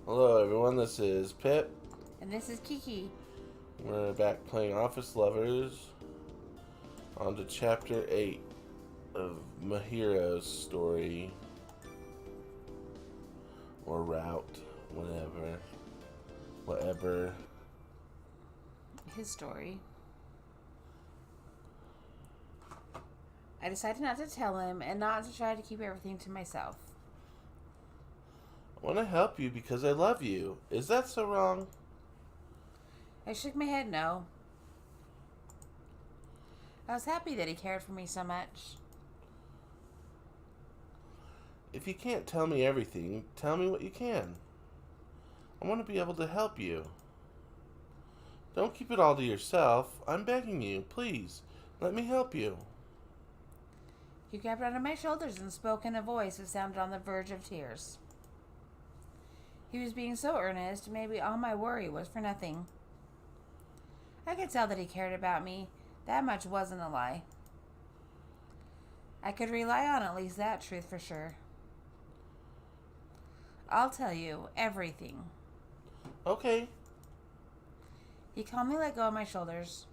Hello everyone, this is Pip. And this is Kiki. We're back playing Office Lovers. On to chapter 8 of Mahiro's story. Or route, whatever. His story. I decided not to tell him and not to try to keep everything to myself. I want to help you because I love you. Is that so wrong? I shook my head no. I was happy that he cared for me so much. If you can't tell me everything, tell me what you can. I want to be able to help you. Don't keep it all to yourself. I'm begging you, please. Let me help you. He grabbed onto my shoulders and spoke in a voice that sounded on the verge of tears. He was being so earnest, maybe all my worry was for nothing. I could tell that he cared about me. That much wasn't a lie. I could rely on at least that truth for sure. I'll tell you everything. Okay. He calmly let go of my shoulders.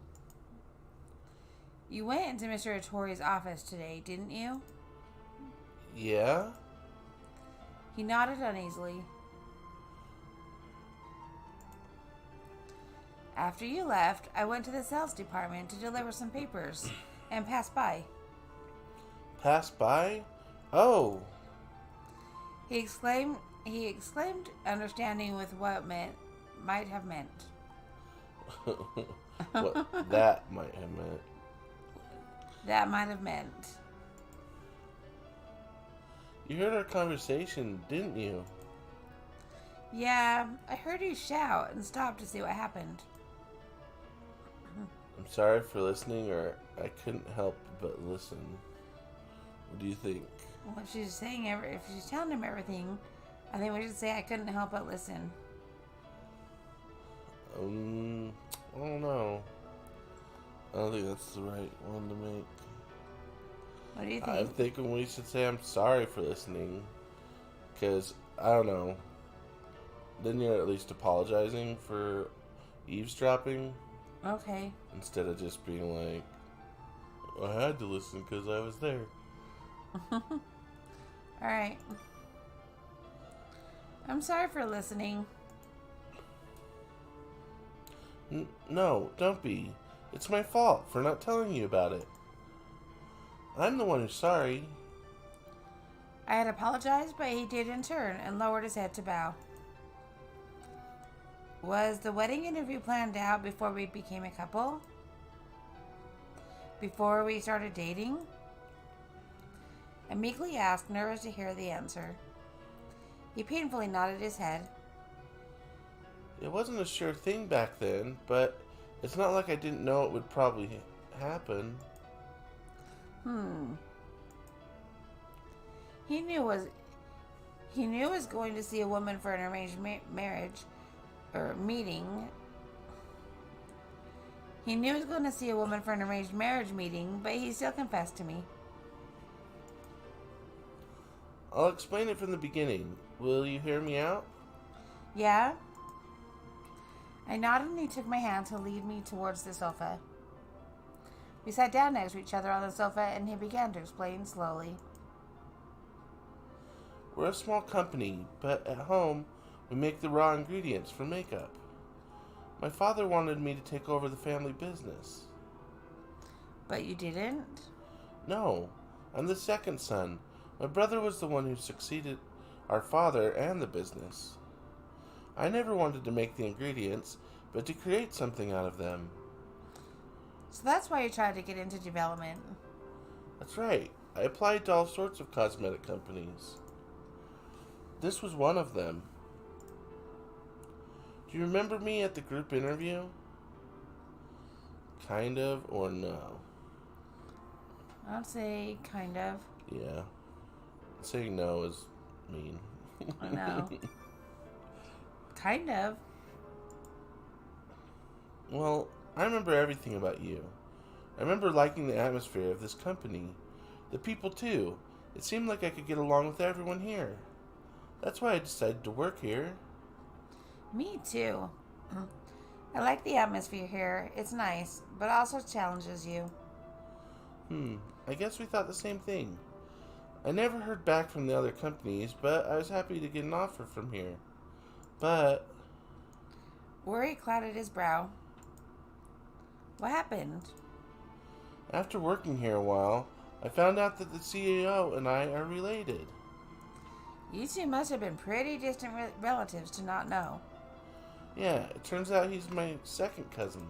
You went into Mr. Hattori's office today, didn't you? Yeah? He nodded uneasily. After you left, I went to the sales department to deliver some papers and passed by. Pass by? Oh. He exclaimed, understanding with what might have meant. What that might have meant. That might have meant. You heard our conversation, didn't you? Yeah, I heard you shout and stopped to see what happened. I'm sorry for listening, or I couldn't help but listen. What do you think? Well, if she's telling him everything, I think we should say I couldn't help but listen. I don't know. I don't think that's the right one to make. What do you think? I'm thinking we should say I'm sorry for listening. Because, I don't know. Then you're at least apologizing for eavesdropping. Okay. Instead of just being like, I had to listen because I was there. Alright. I'm sorry for listening. No, don't be. It's my fault for not telling you about it. I'm the one who's sorry. I had apologized, but he did in turn and lowered his head to bow. Was the wedding interview planned out before we became a couple? Before we started dating? I meekly asked, nervous to hear the answer. He painfully nodded his head. It wasn't a sure thing back then, but it's not like I didn't know it would probably happen. He knew was going to see a woman for an arranged marriage or meeting. He knew he was going to see a woman for an arranged marriage meeting, but he still confessed to me. I'll explain it from the beginning. Will you hear me out? Yeah? I nodded and he took my hand to lead me towards the sofa. We sat down next to each other on the sofa and he began to explain slowly. We're a small company, but at home, we make the raw ingredients for makeup. My father wanted me to take over the family business. But you didn't? No, I'm the second son. My brother was the one who succeeded our father and the business. I never wanted to make the ingredients, but to create something out of them. So that's why you tried to get into development. That's right. I applied to all sorts of cosmetic companies. This was one of them. Do you remember me at the group interview? Kind of, or no? I'd say kind of. Yeah. Saying no is mean. I know. Kind of. Well, I remember everything about you. I remember liking the atmosphere of this company. The people, too. It seemed like I could get along with everyone here. That's why I decided to work here. Me too. I like the atmosphere here. It's nice, but also challenges you. I guess we thought the same thing. I never heard back from the other companies, but I was happy to get an offer from here. But Worry clouded his brow. What happened? after working here a while, I found out that the CEO and I are related. You two must have been pretty distant relatives to not know. Yeah, it turns out he's my second cousin.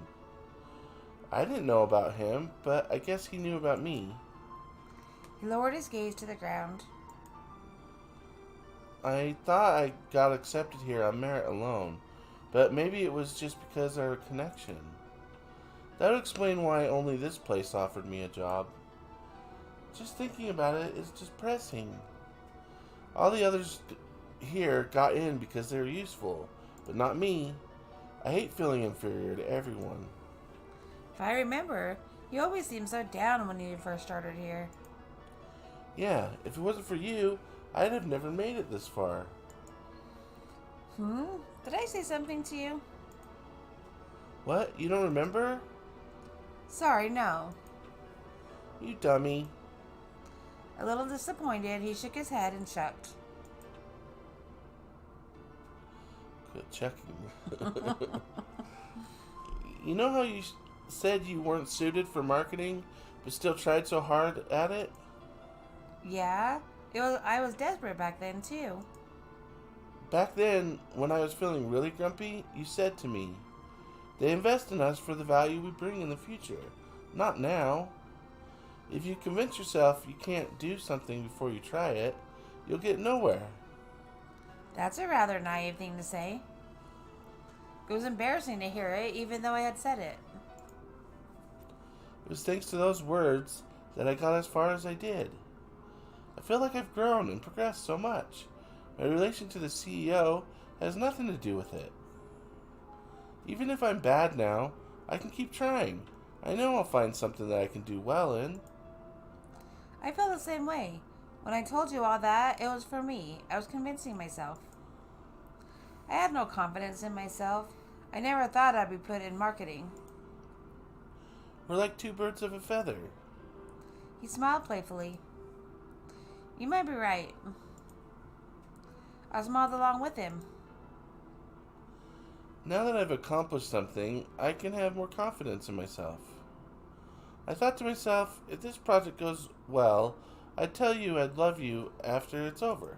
I didn't know about him, but I guess he knew about me. He lowered his gaze to the ground. I thought I got accepted here on merit alone, but maybe it was just because of our connection. That would explain why only this place offered me a job. Just thinking about it is depressing. All the others here got in because they were useful, but not me. I hate feeling inferior to everyone. If I remember, you always seemed so down when you first started here. Yeah, if it wasn't for you, I'd have never made it this far. Did I say something to you? What? You don't remember? Sorry, no. You dummy. A little disappointed, he shook his head and shrugged. Quit checking. You know how you said you weren't suited for marketing, but still tried so hard at it? Yeah, I was desperate back then, too. Back then, when I was feeling really grumpy, you said to me, "They invest in us for the value we bring in the future, not now." If you convince yourself you can't do something before you try it, you'll get nowhere. That's a rather naive thing to say. It was embarrassing to hear it, even though I had said it. It was thanks to those words that I got as far as I did. I feel like I've grown and progressed so much. My relation to the CEO has nothing to do with it. Even if I'm bad now, I can keep trying. I know I'll find something that I can do well in. I felt the same way. When I told you all that, it was for me. I was convincing myself. I had no confidence in myself. I never thought I'd be put in marketing. We're like two birds of a feather. He smiled playfully. You might be right. I smiled along with him. Now that I've accomplished something, I can have more confidence in myself. I thought to myself, if this project goes well, I'd tell you I'd love you after it's over.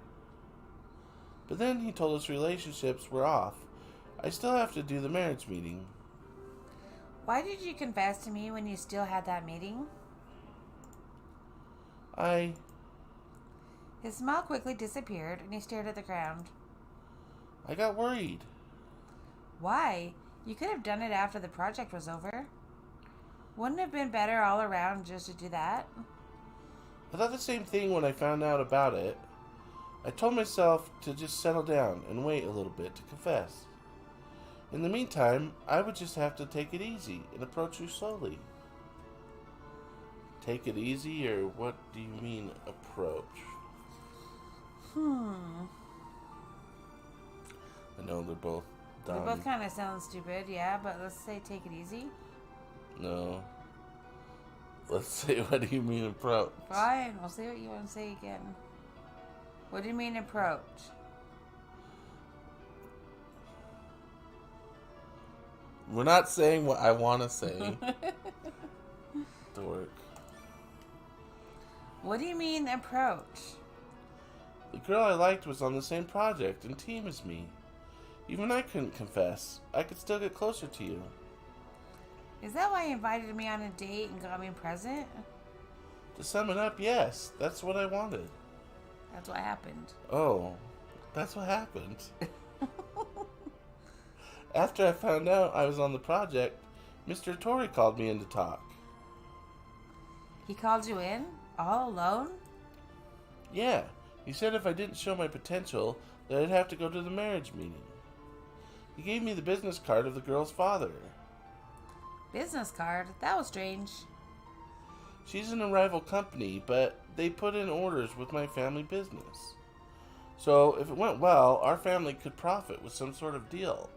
But then he told us relationships were off. I still have to do the marriage meeting. Why did you confess to me when you still had that meeting? His smile quickly disappeared and he stared at the ground. I got worried. Why? You could have done it after the project was over. Wouldn't it have been better all around just to do that? I thought the same thing when I found out about it. I told myself to just settle down and wait a little bit to confess. In the meantime, I would just have to take it easy and approach you slowly. Take it easy, or what do you mean approach? I know they're both dumb. They both kind of sound stupid, yeah, but let's say take it easy. No. Let's say, what do you mean approach? Fine, we'll see what you want to say again. What do you mean approach? We're not saying what I want to say. Dork. What do you mean approach? The girl I liked was on the same project and team as me. Even I couldn't confess. I could still get closer to you. Is that why you invited me on a date and got me a present? To sum it up, yes. That's what I wanted. That's what happened. Oh, that's what happened. After I found out I was on the project, Mr. Tori called me in to talk. He called you in? All alone? Yeah, he said if I didn't show my potential, that I'd have to go to the marriage meeting. He gave me the business card of the girl's father. Business card? That was strange. She's in a rival company, but they put in orders with my family business. So if it went well, our family could profit with some sort of deal.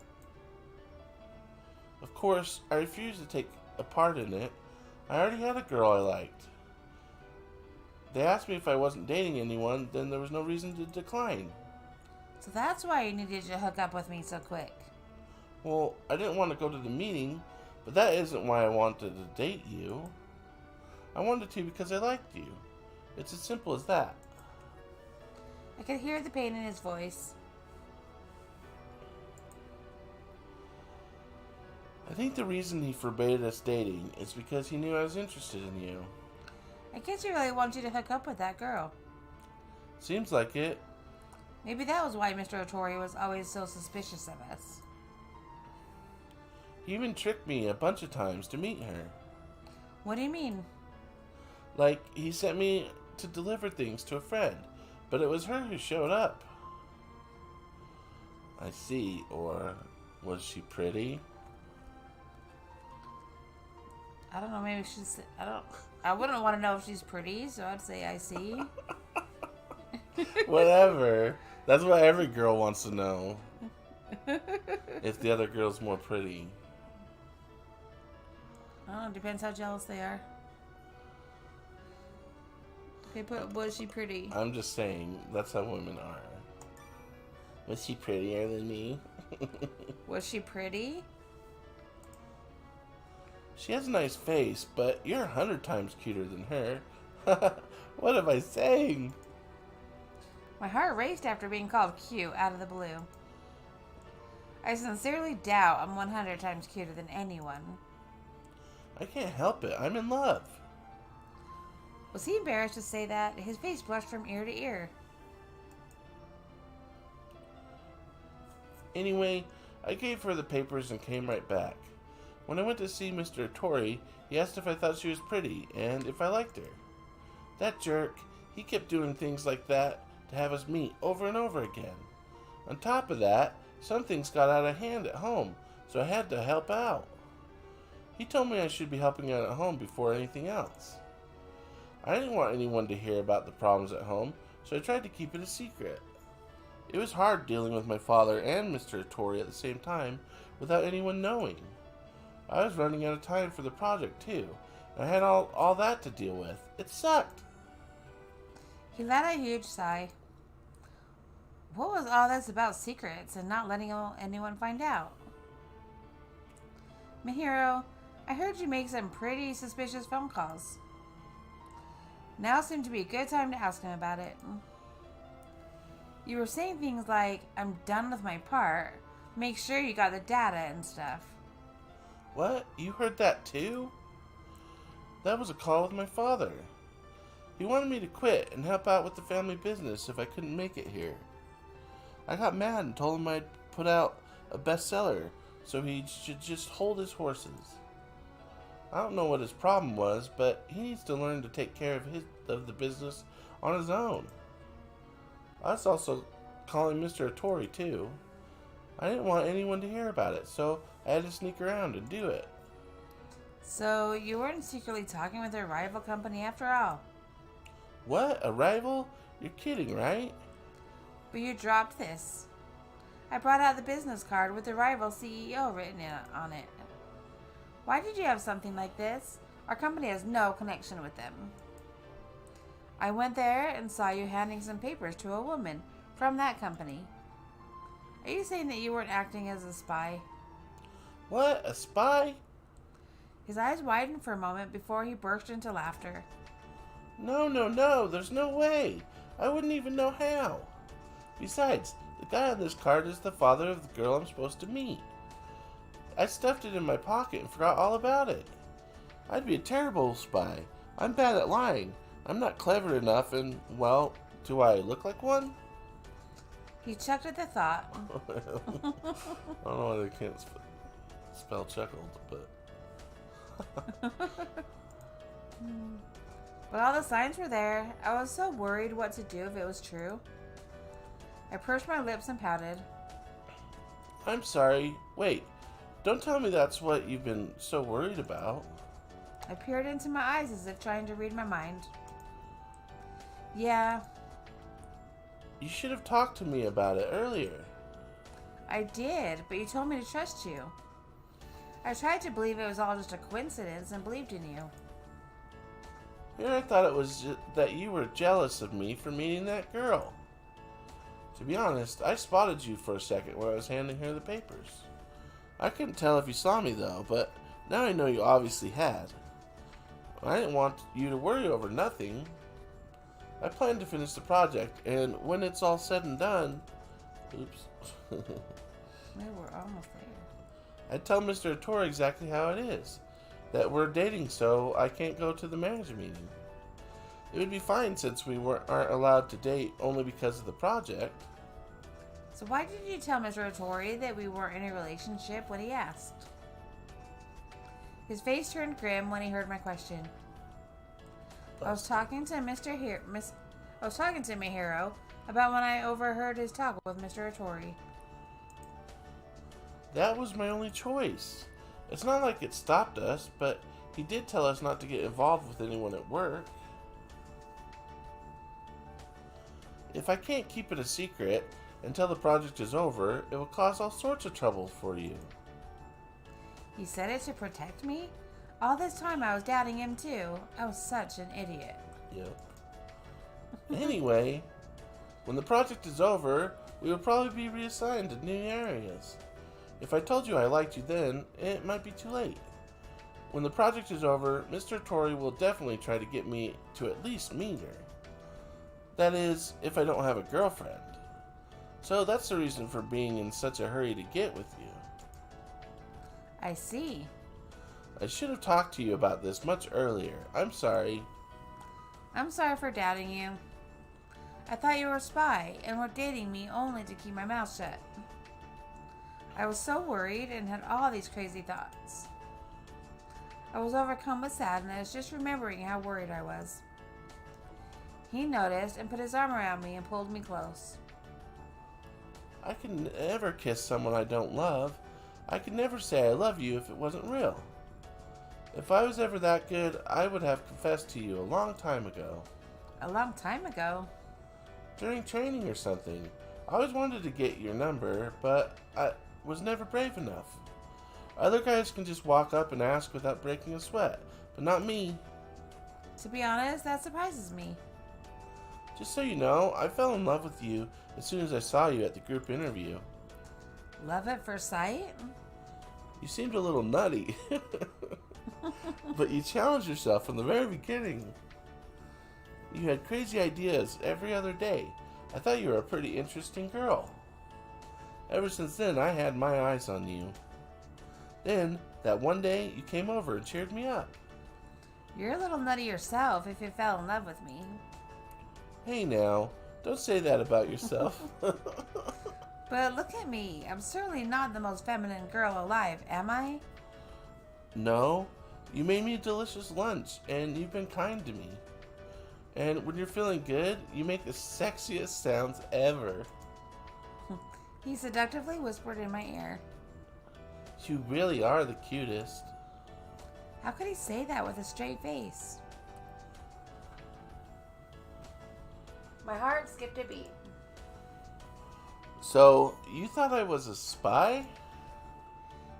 Of course, I refused to take a part in it. I already had a girl I liked. They asked me if I wasn't dating anyone, then there was no reason to decline. So that's why you needed to hook up with me so quick. Well, I didn't want to go to the meeting, but that isn't why I wanted to date you. I wanted to because I liked you. It's as simple as that. I could hear the pain in his voice. I think the reason he forbade us dating is because he knew I was interested in you. I guess he really wants you to hook up with that girl. Seems like it. Maybe that was why Mr. Otori was always so suspicious of us. He even tricked me a bunch of times to meet her. What do you mean? Like, he sent me to deliver things to a friend, but it was her who showed up. I see. Or was she pretty? I don't know, maybe she's... I wouldn't want to know if she's pretty, so I'd say I see. Whatever. That's what every girl wants to know. If the other girl's more pretty. I don't know, depends how jealous they are. Okay, but was she pretty? I'm just saying, that's how women are. Was she prettier than me? Was she pretty? She has a nice face, but you're 100 times cuter than her. What am I saying? My heart raced after being called cute out of the blue. I sincerely doubt I'm 100 times cuter than anyone. I can't help it. I'm in love. Was he embarrassed to say that? His face blushed from ear to ear. Anyway, I gave her the papers and came right back. When I went to see Mr. Otori, he asked if I thought she was pretty and if I liked her. That jerk, he kept doing things like that to have us meet over and over again. On top of that, some things got out of hand at home, so I had to help out. He told me I should be helping out at home before anything else. I didn't want anyone to hear about the problems at home, so I tried to keep it a secret. It was hard dealing with my father and Mr. Otori at the same time without anyone knowing. I was running out of time for the project too, and I had all that to deal with. It sucked. He let a huge sigh. What was all this about secrets and not letting anyone find out? Mahiro, I heard you make some pretty suspicious phone calls. Now seemed to be a good time to ask him about it. You were saying things like, I'm done with my part. Make sure you got the data and stuff. What? You heard that too? That was a call with my father. He wanted me to quit and help out with the family business if I couldn't make it here. I got mad and told him I'd put out a bestseller, so he should just hold his horses. I don't know what his problem was, but he needs to learn to take care of the business on his own. I was also calling Mr. Otori too. I didn't want anyone to hear about it, so I had to sneak around and do it. So you weren't secretly talking with a rival company after all? What? A rival? You're kidding, right? But you dropped this. I brought out the business card with the rival CEO written on it. Why did you have something like this? Our company has no connection with them. I went there and saw you handing some papers to a woman from that company. Are you saying that you weren't acting as a spy? What? A spy? His eyes widened for a moment before he burst into laughter. No, there's no way. I wouldn't even know how. Besides, the guy on this card is the father of the girl I'm supposed to meet. I stuffed it in my pocket and forgot all about it. I'd be a terrible spy. I'm bad at lying. I'm not clever enough and, well, do I look like one? He chuckled at the thought. I don't know why they can't spell chuckled, but... But all the signs were there. I was so worried what to do if it was true. I pursed my lips and pouted. I'm sorry. Wait, don't tell me that's what you've been so worried about. I peered into my eyes as if trying to read my mind. Yeah. You should have talked to me about it earlier. I did, but you told me to trust you. I tried to believe it was all just a coincidence and believed in you. Here I thought it was that you were jealous of me for meeting that girl. To be honest, I spotted you for a second when I was handing her the papers. I couldn't tell if you saw me though, but now I know you obviously had. I didn't want you to worry over nothing. I plan to finish the project, and when it's all said and done... Oops. We were almost there. I'd tell Mr. Ettore exactly how it is. That we're dating, so I can't go to the manager meeting. It would be fine since we aren't allowed to date only because of the project. So why did you tell Mr. Ettore that we weren't in a relationship when he asked? His face turned grim when he heard my question. I was talking to Mahiro about when I overheard his talk with Mr. Ettore. That was my only choice. It's not like it stopped us, but he did tell us not to get involved with anyone at work. If I can't keep it a secret until the project is over, it will cause all sorts of trouble for you. He said it to protect me? All this time I was doubting him too. I was such an idiot. Yep. Anyway, when the project is over, we will probably be reassigned to new areas. If I told you I liked you then, it might be too late. When the project is over, Mr. Ettore will definitely try to get me to at least meet her. That is, if I don't have a girlfriend. So that's the reason for being in such a hurry to get with you. I see. I should have talked to you about this much earlier. I'm sorry. I'm sorry for doubting you. I thought you were a spy and were dating me only to keep my mouth shut. I was so worried and had all these crazy thoughts. I was overcome with sadness just remembering how worried I was. He noticed and put his arm around me and pulled me close. I can never kiss someone I don't love. I could never say I love you if it wasn't real. If I was ever that good, I would have confessed to you a long time ago. A long time ago? During training or something. I always wanted to get your number, but I was never brave enough. Other guys can just walk up and ask without breaking a sweat, but not me. To be honest, that surprises me. Just so you know, I fell in love with you as soon as I saw you at the group interview. Love at first sight? You seemed a little nutty. But you challenged yourself from the very beginning. You had crazy ideas every other day. I thought you were a pretty interesting girl. Ever since then, I had my eyes on you. Then, that one day, you came over and cheered me up. You're a little nutty yourself if you fell in love with me. Hey now, don't say that about yourself. But look at me. I'm certainly not the most feminine girl alive, am I? No, you made me a delicious lunch, and you've been kind to me. And when you're feeling good, you make the sexiest sounds ever. He seductively whispered in my ear. You really are the cutest. How could he say that with a straight face? My heart skipped a beat. So, you thought I was a spy?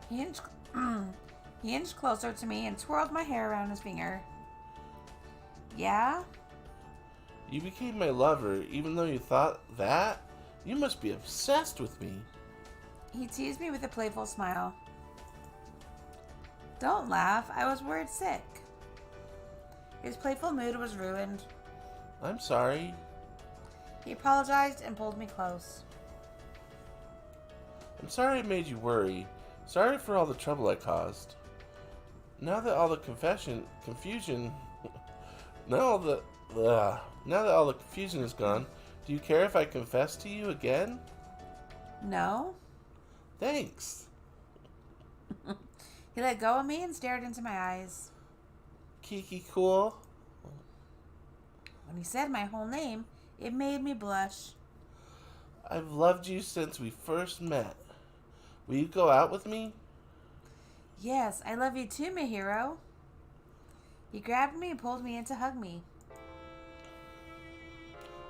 He inched closer to me and twirled my hair around his finger. Yeah? You became my lover even though you thought that? You must be obsessed with me. He teased me with a playful smile. Don't laugh, I was worried sick. His playful mood was ruined. I'm sorry. He apologized and pulled me close. I'm sorry I made you worry. Sorry for all the trouble I caused. Now that all the confusion now that all the confusion is gone, do you care if I confess to you again? No. Thanks. He let go of me and stared into my eyes. Kiki cool? When he said my whole name, it made me blush. I've loved you since we first met. Will you go out with me? Yes, I love you too, Mahiro. He grabbed me and pulled me in to hug me.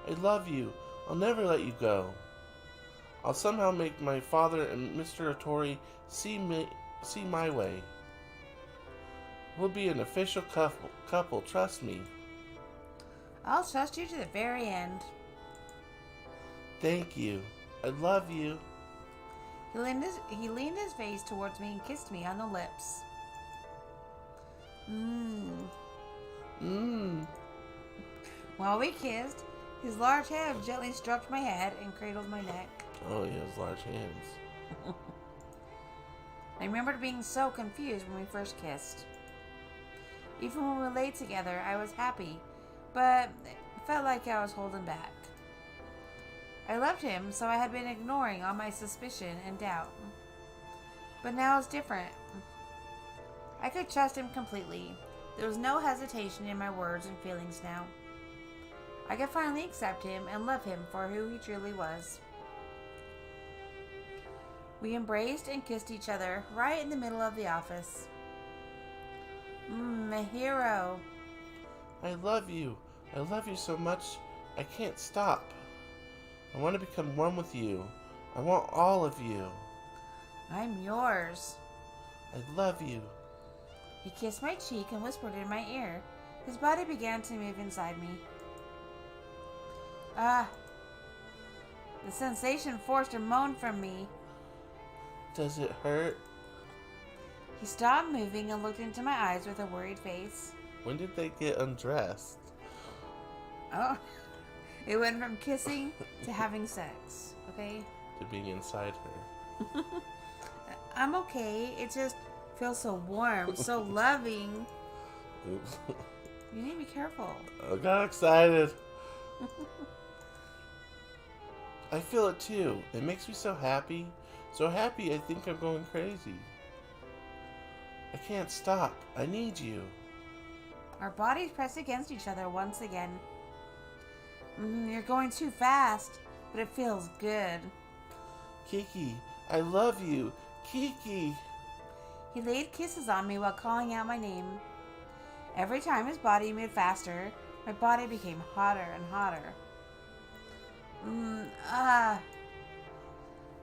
I love you. I'll never let you go. I'll somehow make my father and Mr. Otori see my way. We'll be an official couple, trust me. I'll trust you to the very end. Thank you. I love you. He leaned his face towards me and kissed me on the lips. While we kissed, his large hand gently stroked my head and cradled my neck. Oh, he has large hands. I remembered being so confused when we first kissed. Even when we lay together, I was happy, but it felt like I was holding back. I loved him, so I had been ignoring all my suspicion and doubt. But now it's different. I could trust him completely. There was no hesitation in my words and feelings now. I could finally accept him and love him for who he truly was. We embraced and kissed each other right in the middle of the office. Mahiro. I love you. I love you so much, I can't stop. I want to become one with you. I want all of you. I'm yours. I love you. He kissed my cheek and whispered in my ear. His body began to move inside me. The sensation forced a moan from me. Does it hurt? He stopped moving and looked into my eyes with a worried face. When did they get undressed? Oh, it went from kissing to having sex, okay? To being inside her. I'm okay. It just feels so warm, so loving. Oops. You need to be careful. I got excited. I feel it too. It makes me so happy. So happy I think I'm going crazy. I can't stop. I need you. Our bodies press against each other once again. You're going too fast, but it feels good. Kiki, I love you. Kiki. He laid kisses on me while calling out my name. Every time his body moved faster, my body became hotter and hotter.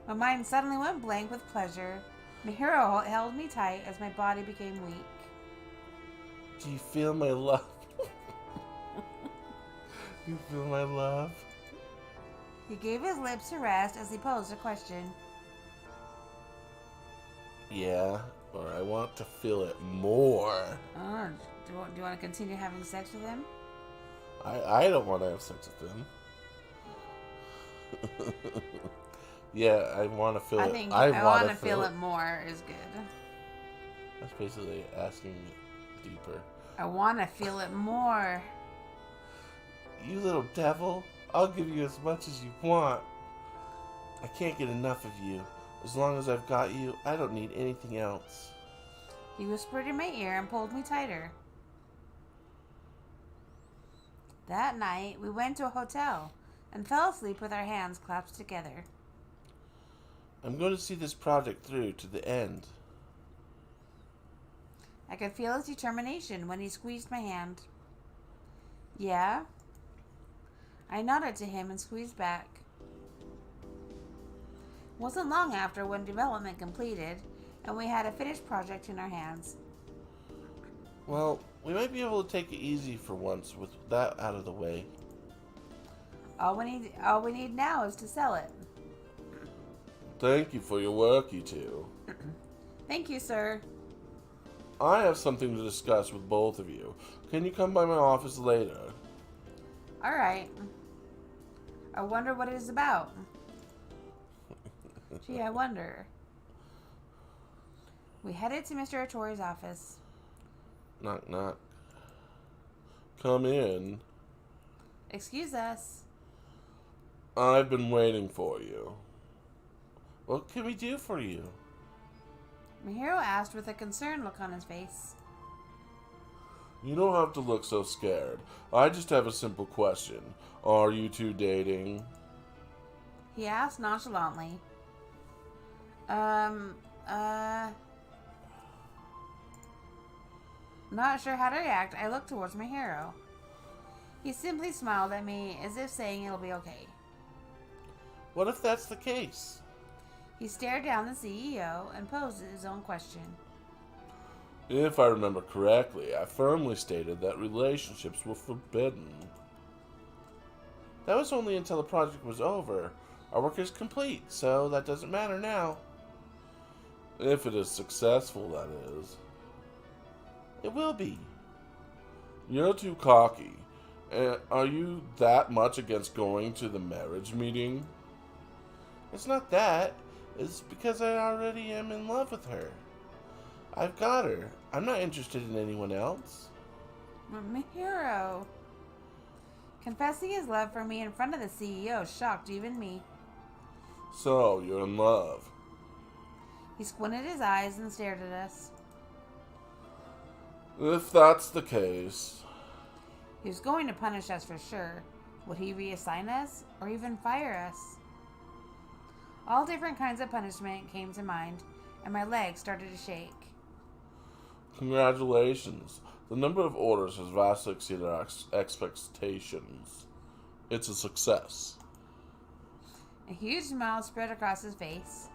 My mind suddenly went blank with pleasure. Mahiro held me tight as my body became weak. Do you feel my love? Do you feel my love? He gave his lips a rest as he posed a question. Yeah, or I want to feel it more. Do you want to continue having sex with him? I don't want to have sex with him. Yeah, I want to feel I it. think I want to feel it more is good. That's basically asking deeper. I want to feel it more. You little devil, I'll give you as much as you want. I can't get enough of you. As long as I've got you, I don't need anything else. He whispered in my ear and pulled me tighter. That night, we went to a hotel and fell asleep with our hands clasped together. I'm going to see this project through to the end. I could feel his determination when he squeezed my hand. Yeah? I nodded to him and squeezed back. It wasn't long after when development completed and we had a finished project in our hands. Well, we might be able to take it easy for once with that out of the way. All we need now is to sell it. Thank you for your work, you two. Thank you, sir. I have something to discuss with both of you. Can you come by my office later? All right. I wonder what it is about. Gee, I wonder. We headed to Mr. Otori's office. Knock, knock. Come in. Excuse us. I've been waiting for you. What can we do for you? Mahiro asked with a concerned look on his face. You don't have to look so scared. I just have a simple question. Are you two dating? He asked nonchalantly. Not sure how to react, I looked towards Mahiro. He simply smiled at me as if saying it'll be okay. What if that's the case? He stared down the CEO and posed his own question. If I remember correctly, I firmly stated that relationships were forbidden. That was only until the project was over. Our work is complete, so that doesn't matter now. If it is successful, that is. It will be. You're too cocky. Are you that much against going to the marriage meeting? It's not that. It's because I already am in love with her. I've got her. I'm not interested in anyone else. Mahiro. Confessing his love for me in front of the CEO shocked even me. So, you're in love. He squinted his eyes and stared at us. If that's the case... He was going to punish us for sure. Would he reassign us or even fire us? All different kinds of punishment came to mind, and my legs started to shake. Congratulations. The number of orders has vastly exceeded our expectations. It's a success. A huge smile spread across his face.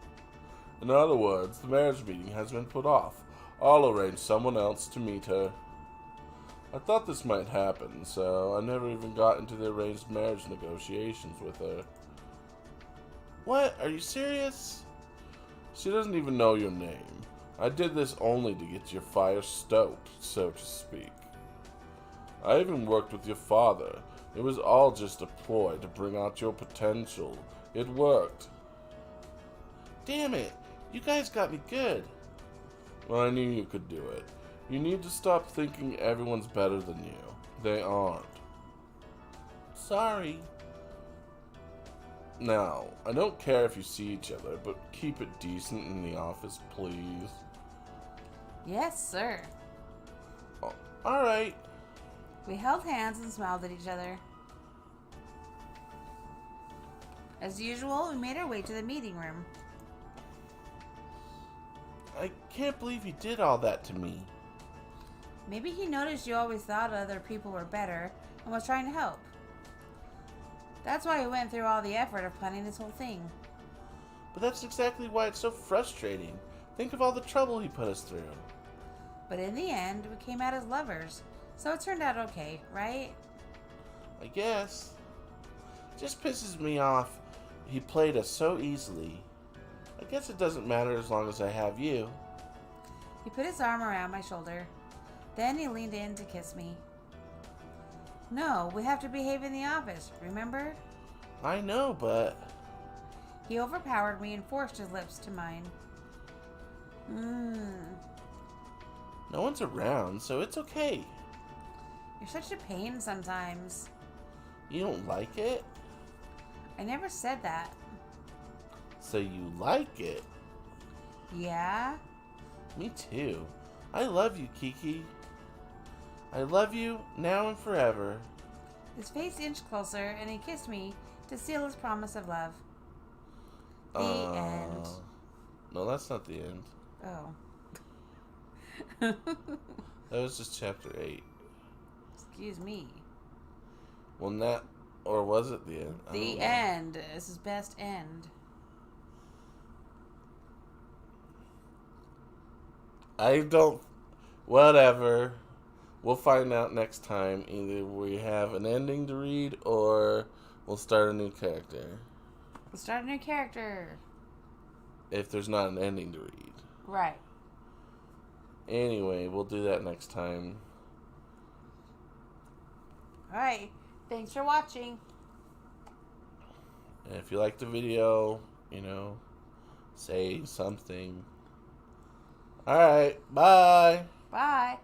In other words, the marriage meeting has been put off. I'll arrange someone else to meet her. I thought this might happen, so I never even got into the arranged marriage negotiations with her. What? Are you serious? She doesn't even know your name. I did this only to get your fire stoked, so to speak. I even worked with your father. It was all just a ploy to bring out your potential. It worked. Damn it! You guys got me good. Well, I knew you could do it. You need to stop thinking everyone's better than you. They aren't. Sorry. Now, I don't care if you see each other, but keep it decent in the office, please. Yes, sir. Oh, alright. We held hands and smiled at each other. As usual, we made our way to the meeting room. I can't believe you did all that to me. Maybe he noticed you always thought other people were better and was trying to help. That's why he went through all the effort of planning this whole thing. But that's exactly why it's so frustrating. Think of all the trouble he put us through. But in the end, we came out as lovers, so it turned out okay, right? I guess. It just pisses me off. He played us so easily. I guess it doesn't matter as long as I have you. He put his arm around my shoulder. Then he leaned in to kiss me. No, we have to behave in the office, remember? I know, but... He overpowered me and forced his lips to mine. No one's around, so it's okay. You're such a pain sometimes. You don't like it? I never said that. So you like it? Yeah? Me too. I love you, Kiki. I love you now and forever. His face inched closer and he kissed me to seal his promise of love. The end. No, that's not the end. Oh. That was just chapter 8. Excuse me. Well, not... Or was it the end? The end. This is best end. I don't... Whatever. We'll find out next time. Either we have an ending to read or we'll start a new character. We'll start a new character. If there's not an ending to read. Right. Anyway, we'll do that next time. Alright. Thanks for watching. And if you like the video, say something. Alright, bye. Bye.